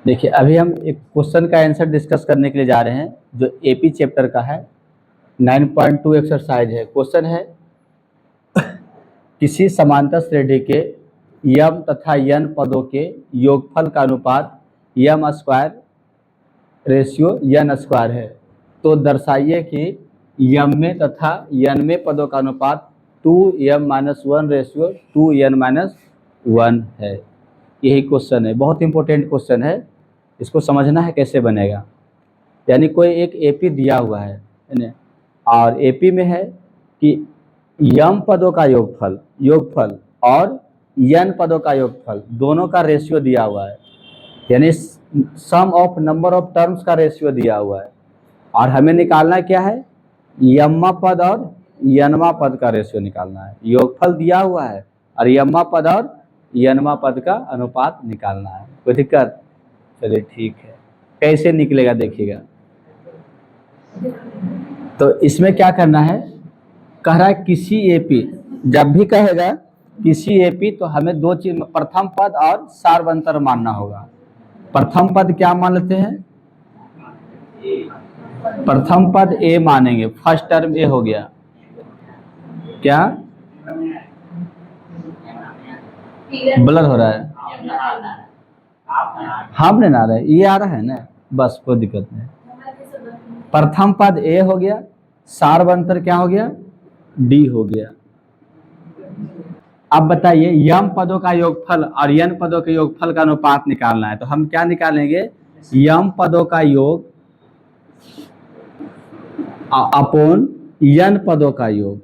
देखिए अभी हम एक क्वेश्चन का आंसर डिस्कस करने के लिए जा रहे हैं जो एपी चैप्टर का है। 9.2 एक्सरसाइज है। क्वेश्चन है किसी समांतर श्रेणी के यम तथा यन पदों के योगफल का अनुपात यम स्क्वायर रेशियो यन स्क्वायर है, तो दर्शाइए कि यम में तथा यन में पदों का अनुपात 2m-1 रेशियो 2n-1 है। यही क्वेश्चन है, बहुत इंपॉर्टेंट क्वेश्चन है। इसको समझना है कैसे बनेगा। यानी कोई एक एपी दिया हुआ है और एपी में है कि यम पदों का योगफल और यन पदों का योगफल दोनों का रेशियो दिया हुआ है, यानी सम ऑफ नंबर ऑफ टर्म्स का रेशियो दिया हुआ है और हमें निकालना क्या है, यम्मा पद और यनमा पद का रेशियो निकालना है। योगफल दिया हुआ है और यम्मा पद और यनमा पद का अनुपात निकालना है। कोई दिक्कत? चलिए ठीक है, कैसे निकलेगा देखिएगा। तो इसमें क्या करना है, कह रहा है किसी एपी, जब भी कहेगा किसी एपी तो हमें दो चीज, प्रथम पद और सार्वंतर मानना होगा। प्रथम पद क्या मान लेते हैं, प्रथम पद ए मानेंगे, फर्स्ट टर्म ए हो गया। क्या ब्लर हो रहा है? हम नहीं आ रहा है, ये आ रहा है ना, बस कोई दिक्कत नहीं। प्रथम पद ए हो गया, सार्वंतर क्या हो गया, डी हो गया। अब बताइए यम पदों का योगफल और यन पदों के योगफल का अनुपात निकालना है, तो हम क्या निकालेंगे, यम पदों का योग अपॉन यन पदों का योग,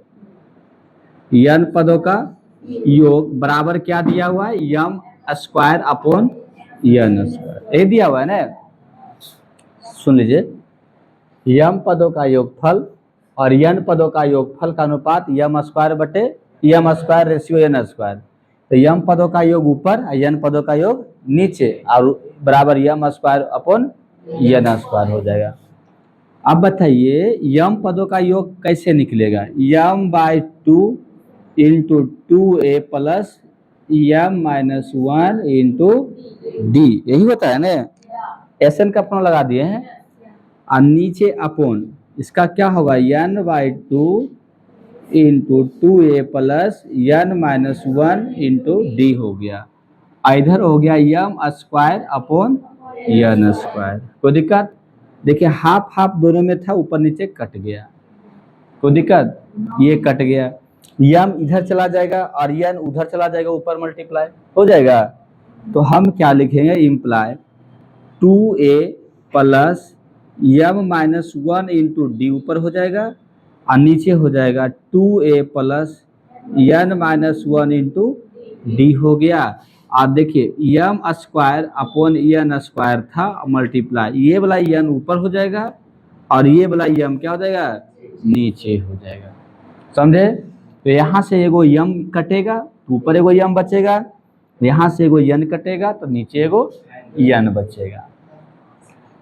यन पदों का योग बराबर क्या दिया हुआ है, यम स्क्वायर अपॉन यन स्क्वायर, ये दिया हुआ है ना। सुन लीजिए, यम पदों का योगफल और यन पदों का योगफल का अनुपात यम स्क्वायर बटे यम स्क्वायर रेशियो यन स्क्वायर। तो यम पदों का योग ऊपर और यन पदों का योग नीचे और बराबर यम स्क्वायर अपॉन यन स्क्वायर हो जाएगा। अब बताइए यम पदों का योग कैसे निकलेगा, m by 2 into 2a plus m-1 into d, यही होता है ना। एसन का अपना लगा दिए हैं और नीचे अपॉन इसका क्या होगा, n/2 into 2a plus n-1 into D हो गया। इधर हो गया यम स्क्वायर अपॉन यन स्क्वायर। कोई दिक्कत? देखिए हाफ हाफ दोनों में था, ऊपर नीचे कट गया। कोई दिक्कत? ये कट गया, यम इधर चला जाएगा और यन उधर चला जाएगा, ऊपर मल्टीप्लाई हो जाएगा। तो हम क्या लिखेंगे, imply 2a plus m-1 into D ऊपर हो जाएगा और नीचे हो जाएगा 2a plus n-1 into D हो गया। आप देखिए यम स्क्वायर अपॉन यन स्क्वायर था मल्टीप्लाई, ये वाला यन ऊपर हो जाएगा और ये वाला यम क्या हो जाएगा, नीचे हो जाएगा। समझे? तो यहाँ से एगो यम कटेगा तो ऊपर एगो यम बचेगा, यहाँ से एगो यन कटेगा तो नीचे एगो यन बचेगा।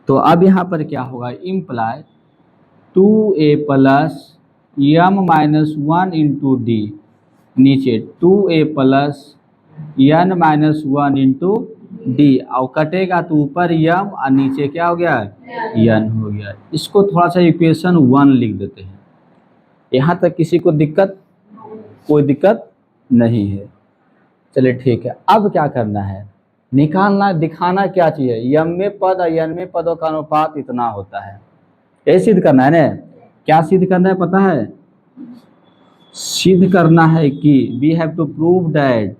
तो अब यहाँ पर क्या होगा, imply 2a plus m-1 into D, नीचे 2a plus n-1 into D, और कटेगा तो ऊपर यम और नीचे क्या हो गया, यन हो गया। इसको थोड़ा सा इक्वेशन 1 लिख देते हैं। यहाँ तक किसी को दिक्कत? कोई दिक्कत नहीं है। चलिए ठीक है, अब क्या करना है, निकालना, दिखाना क्या चाहिए, यम में पद और यन में पदों का अनुपात इतना होता है, ये सिद्ध करना है ना। क्या सिद्ध करना है पता है, सिद्ध करना है कि we have to prove that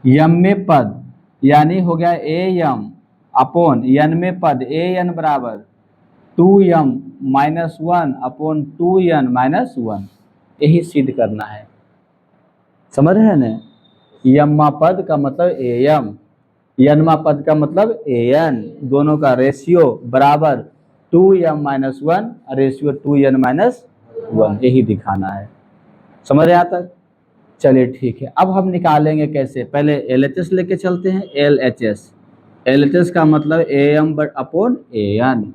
m में पद यानी हो गया ए यम अपॉन यन में पद ए यन बराबर 2m-1 अपॉन 2n-1, यही सिद्ध करना है। समझ रहे हैं ना, यम्मा पद का मतलब ए यम, यनमा पद का मतलब ए एन, दोनों का रेशियो बराबर 2m-1 रेशियो 2n-1, यही दिखाना है। समझ रहे यहाँ तक? चलिए ठीक है, अब हम निकालेंगे कैसे, पहले LHS लेके चलते हैं। LHS का मतलब am अपॉन an,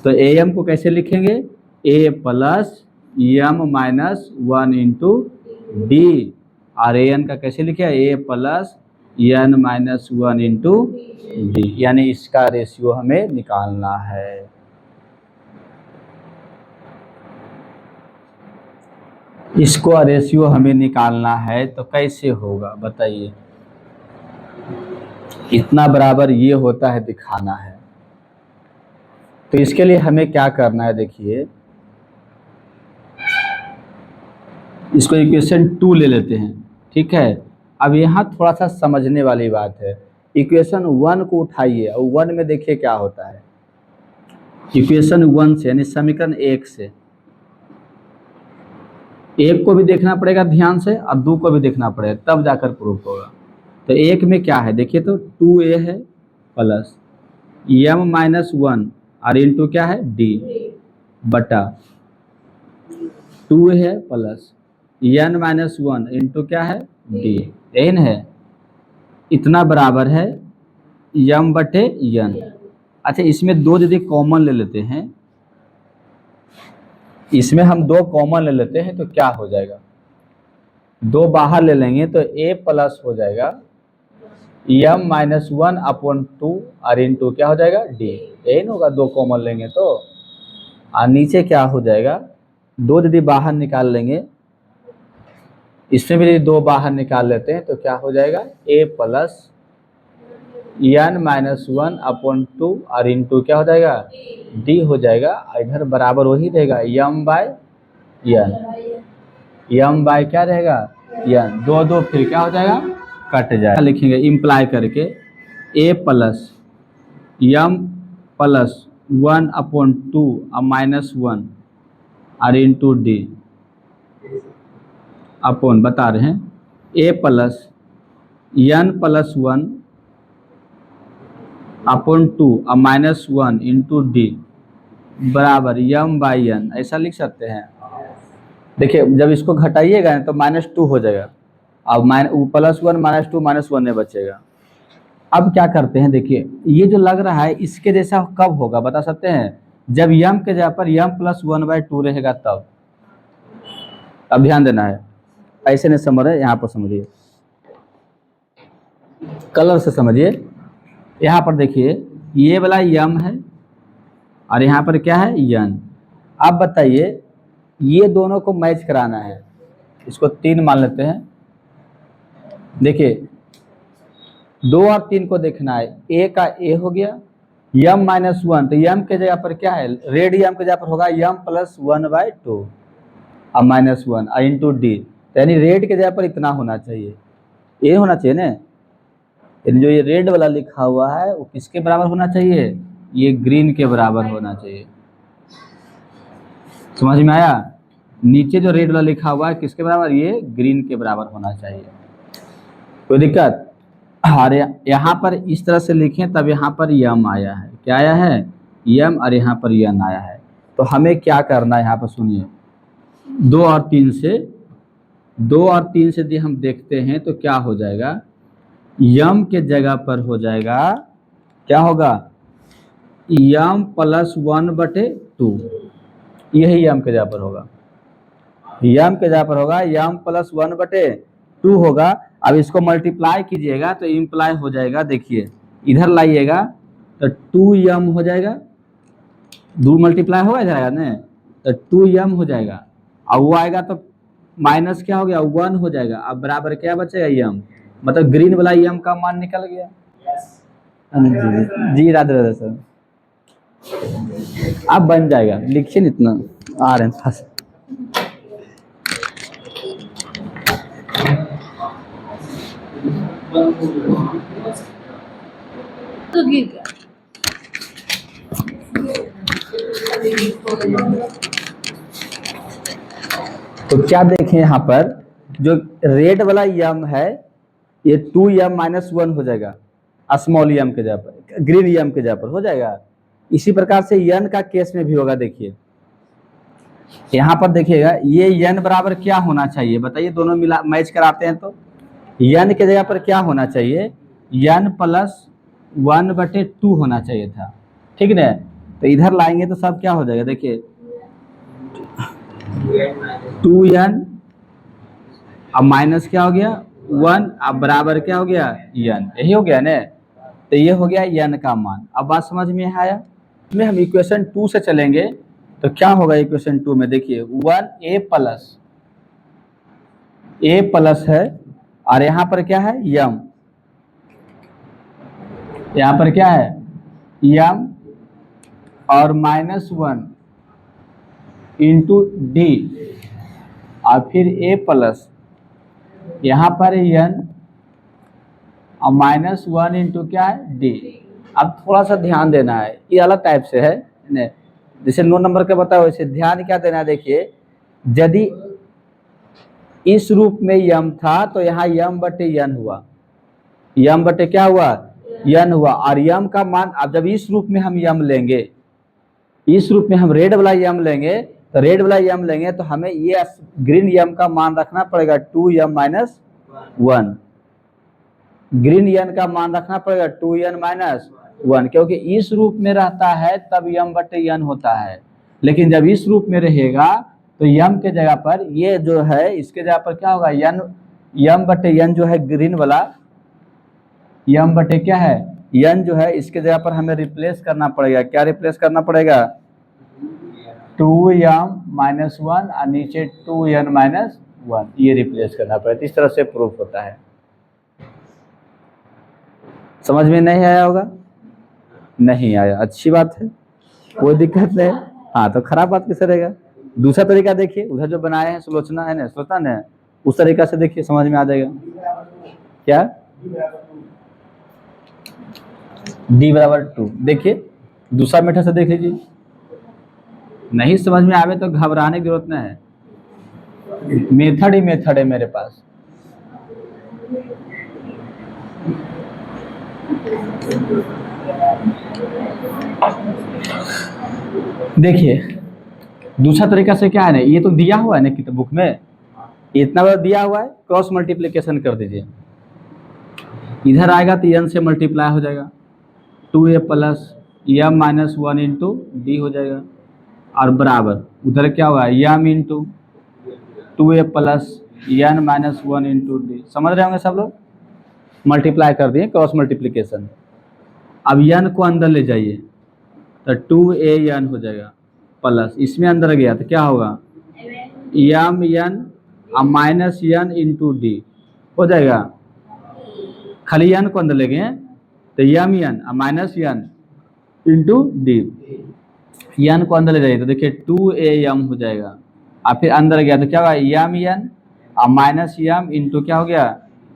तो am को कैसे लिखेंगे, a plus m-1 into D, और an का कैसे लिखे, a plus n minus one into D, यानी इसका रेशियो हमें निकालना है। इसको रेशियो हमें निकालना है तो कैसे होगा बताइए। इतना बराबर ये होता है दिखाना है, तो इसके लिए हमें क्या करना है देखिए, इसको इक्वेशन 2 ले लेते हैं, ठीक है। अब यहाँ थोड़ा सा समझने वाली बात है, इक्वेशन 1 को उठाइए और 1 में देखिए क्या होता है। इक्वेशन 1 से यानी समीकरण 1 से, 1 को भी देखना पड़ेगा ध्यान से और 2 को भी देखना पड़ेगा, तब जाकर प्रूफ होगा। तो 1 में क्या है देखिए, तो 2a है प्लस m माइनस वन और इंटू क्या है d बटा 2 है plus n minus one into क्या है d, यही न है। इतना बराबर है m बटे n। अच्छा, इसमें दो यदि कॉमन ले लेते हैं, इसमें हम दो कॉमन ले लेते हैं तो क्या हो जाएगा, दो बाहर ले लेंगे तो a प्लस हो जाएगा m माइनस वन अपॉन 2 और इंटू क्या हो जाएगा d, यही ना होगा, दो कॉमन लेंगे तो। और नीचे क्या हो जाएगा, दो यदि बाहर निकाल लेंगे, इसमें भी यदि दो बाहर निकाल लेते हैं तो क्या हो जाएगा, a plus n minus one upon 2 और इंटू क्या हो जाएगा d हो जाएगा। इधर बराबर वही रहेगा m by n, m by क्या रहेगा n, दो दो फिर क्या हो जाएगा कट जाएगा। लिखेंगे इम्प्लाई करके a plus m plus one upon 2 और माइनस वन और इंटू d अपॉन बता रहे हैं a plus n plus one upon 2 और माइनस वन इंटू डी बराबर m बाई n, ऐसा लिख सकते हैं। देखिए जब इसको घटाइएगा तो -2 हो जाएगा, अब प्लस वन माइनस वन में बचेगा। अब क्या करते हैं देखिए, ये जो लग रहा है इसके जैसा कब होगा बता सकते हैं, जब m के जगह पर m plus one by two रहेगा तब। अब ध्यान देना है, ऐसे नहीं समझ रहे, यहाँ पर समझिए, कलर से समझिए। यहाँ पर देखिए ये वाला m है और यहाँ पर क्या है n। अब बताइए ये दोनों को मैच कराना है, इसको 3 मान लेते हैं। देखिए 2 और 3 को देखना है, a का a हो गया, m माइनस वन, तो m के जगह पर क्या है, रेड m के जगह पर होगा m plus one by two और माइनस वन और इंटू डी, यानी रेड के जगह पर इतना होना चाहिए, ये होना चाहिए ना। यानी जो ये रेड वाला लिखा हुआ है वो किसके बराबर होना चाहिए, ये ग्रीन के बराबर होना चाहिए। समझ में आया, नीचे जो रेड वाला लिखा हुआ है किसके बराबर, ये ग्रीन के बराबर होना चाहिए। कोई दिक्कत, अरे यहाँ पर इस तरह से लिखें तब यहाँ पर यम आया है, क्या आया है यम, और यहाँ पर यन आया है। तो हमें क्या करना है यहाँ पर सुनिए, 2 और 3 से यदि हम देखते हैं तो क्या हो जाएगा, यम के जगह पर हो जाएगा क्या होगा, यम प्लस वन बटे टू, यही यम के जगह पर होगा, यम के जगह पर होगा यम प्लस वन बटे टू होगा। अब इसको मल्टीप्लाई कीजिएगा तो इम्प्लाई हो जाएगा, देखिए इधर लाइएगा तो 2m हो जाएगा, 2 मल्टीप्लाई होगा जाएगा ना, तो 2m हो जाएगा, और वो आएगा तो माइनस क्या हो गया 1 हो जाएगा। अब बराबर क्या बचेगा m, मतलब ग्रीन वाला m का मान निकल गया। जी राधे राधे सर, अब बन जाएगा, लिखिए इतना आ रहे हैं फंस। तो क्या देखें यहाँ पर, जो रेड वाला यम है ये 2m माइनस वन हो जाएगा, स्मॉल यम के जगह पर, ग्रीन यम के जगह पर हो जाएगा। इसी प्रकार से यन का केस में भी होगा। देखिए यहाँ पर देखिएगा ये यन बराबर क्या होना चाहिए बताइए, दोनों मिला मैच कराते हैं तो यन के जगह पर क्या होना चाहिए, यन प्लस वन बटे टू होना चाहिए था, ठीक ना। तो इधर लाएंगे तो सब क्या हो जाएगा, देखिए 2n, अब माइनस क्या हो गया 1 अब बराबर क्या हो गया n, यही हो गया ना। तो ये हो गया n का मान। अब बात समझ में आया। इसमें हम इक्वेशन 2 से चलेंगे तो क्या होगा इक्वेशन 2 में, देखिए 1a प्लस है और यहाँ पर क्या है m, यहाँ पर क्या है m और -1 इंटू डी और फिर a प्लस यहाँ पर n और -1 इंटू क्या है डी। अब थोड़ा सा ध्यान देना है, ये अलग टाइप से है ने? जैसे 9 नंबर का बताया वैसे ध्यान क्या देना है। देखिए यदि इस रूप में यम था तो यहाँ यम बटे यन हुआ, यम बटे क्या हुआ यन हुआ। और यम का मान अब जब इस रूप में हम यम लेंगे, इस रूप में हम रेड वाला यम लेंगे, तो रेड वाला यम लेंगे तो हमें ये ग्रीन यम का मान रखना पड़ेगा 2m - 1, ग्रीन यन का मान रखना पड़ेगा 2n - 1, क्योंकि इस रूप में रहता है तब यम बटे यन होता है। लेकिन जब इस रूप में रहेगा तो यम के जगह पर ये जो है इसके जगह पर क्या होगा यम बटे यन जो है ग्रीन वाला यम बटे क्या है यन जो है, इसके जगह पर हमें रिप्लेस करना पड़ेगा। क्या रिप्लेस करना पड़ेगा 2m - 1 और नीचे 2n - 1, ये रिप्लेस करना पड़ेगा। इस तरह से प्रूफ होता है। समझ में नहीं आया होगा? नहीं आया, अच्छी बात है, कोई दिक्कत नहीं। हाँ तो खराब बात कैसे रहेगा। दूसरा तरीका देखिए, उधर जो बनाए हैं सुलोचना है ना, सोचना ना, उस तरीका से देखिए समझ में आ जाएगा। क्या d बराबर 2, देखिए दूसरा मेथड से देख लीजिए। नहीं समझ में आवे तो घबराने की जरूरत नहीं है, मेथड ही मेथड है मेरे पास। देखिए दूसरा तरीका से क्या है ना, ये तो दिया हुआ है ना किताब बुक में, इतना बड़ा दिया हुआ है, क्रॉस मल्टीप्लिकेशन कर दीजिए। इधर आएगा तो n से मल्टीप्लाई हो जाएगा, 2a plus m - 1 into D हो जाएगा, और बराबर उधर क्या होगा m into 2a plus n - 1 into D. समझ रहे होंगे सब लोग, मल्टीप्लाई कर दिए क्रॉस मल्टीप्लिकेशन। अब n को अंदर ले जाइए तो 2an हो जाएगा, प्लस इसमें अंदर गया तो क्या होगा m n minus n into D हो जाएगा। खाली n को अंदर ले गए तो m n minus n into D, n को अंदर ले जाइए तो देखिए 2am हो जाएगा, और फिर अंदर गया तो क्या होगा m n minus m into क्या हो गया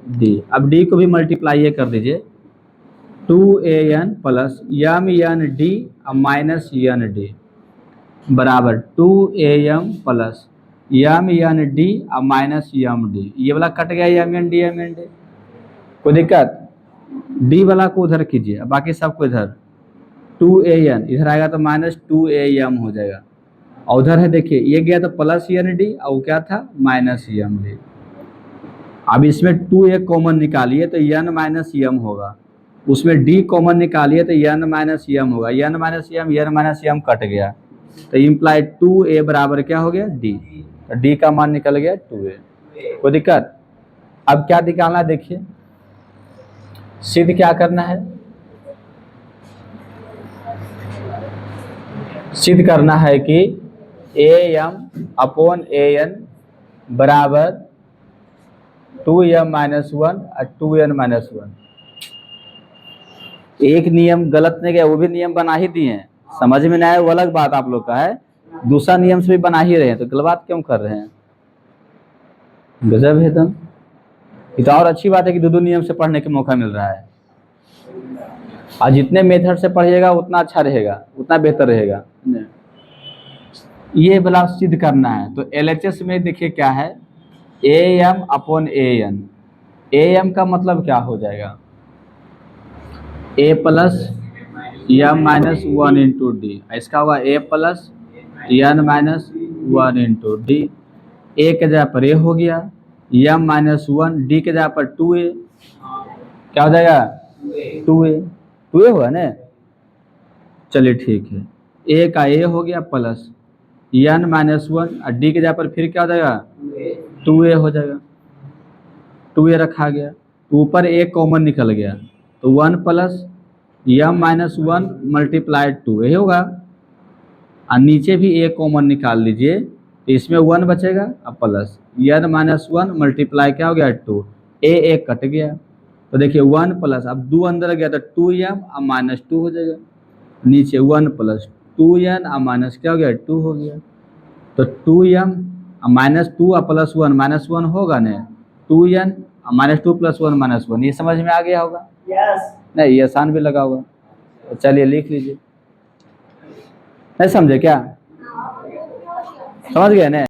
डी। अब डी को भी मल्टीप्लाई कर दीजिए, 2an plus m n D minus n D बराबर 2am plus m n D minus m D. ये वाला कट गया m n डी, कोई दिक्कत। डी वाला को उधर कीजिए, बाकी सबको इधर 2an इधर आएगा तो माइनस 2am हो जाएगा, और उधर है देखिए ये गया तो प्लस n डी और क्या था माइनस m डी। अब इसमें 2a कॉमन निकालिए तो n माइनस m होगा, उसमें d कॉमन निकालिए तो n माइनस m होगा, n माइनस m कट गया तो इम्प्लाई 2a बराबर क्या हो गया d, तो d का मान निकल गया 2a। कोई दिक्कत। अब क्या निकालना है देखिए, सिद्ध क्या करना है, सिद्ध करना है कि am अपॉन an बराबर 2m - 1 और 2n - 1। एक नियम गलत नहीं गया, वो भी नियम बना ही दिए हैं। समझ में नहीं आया वो अलग बात आप लोग का है, दूसरा नियम से भी बना ही रहे हैं, तो गलत बात क्यों कर रहे हैं। गजब है एकदम। ये तो और अच्छी बात है कि दो नियम से पढ़ने का मौका मिल रहा है, और जितने मेथड से पढ़िएगा उतना अच्छा रहेगा, उतना बेहतर रहेगा। ये वाला सिद्ध करना है तो LHS में देखिए क्या है am अपॉन an। am का मतलब क्या हो जाएगा a plus m minus 1 into D, इसका होगा a plus n minus 1 into D. a के जगह पर a हो गया, m माइनस 1, डी के जगह पर 2a, क्या हो जाएगा 2a हुआ ना। चलिए ठीक है, a का a हो गया प्लस n माइनस 1 और डी के जगह पर फिर क्या हो जाएगा 2a हो जाएगा। टू ए रखा गया, तो ऊपर ए कॉमन निकल गया, तो 1 प्लस यम माइनस 1 मल्टीप्लाइड 2 यही होगा। और नीचे भी ए कॉमन निकाल लीजिए, तो इसमें 1 बचेगा अब प्लस यन माइनस 1 मल्टीप्लाई क्या हो गया 2, ए कट गया, तो देखिए 1 प्लस अब 2 अंदर गया तो 2m और माइनस 2 हो जाएगा, नीचे 1 प्लस 2n और माइनस क्या हो गया 2 हो गया, तो 2m माइनस 2 और प्लस 1 माइनस 1 होगा ना, 2n माइनस 2 प्लस 1 माइनस 1, ये समझ में आ गया होगा? नहीं ये आसान भी लगा होगा, तो चलिए लिख लीजिए। नहीं समझे क्या? समझ गए ना?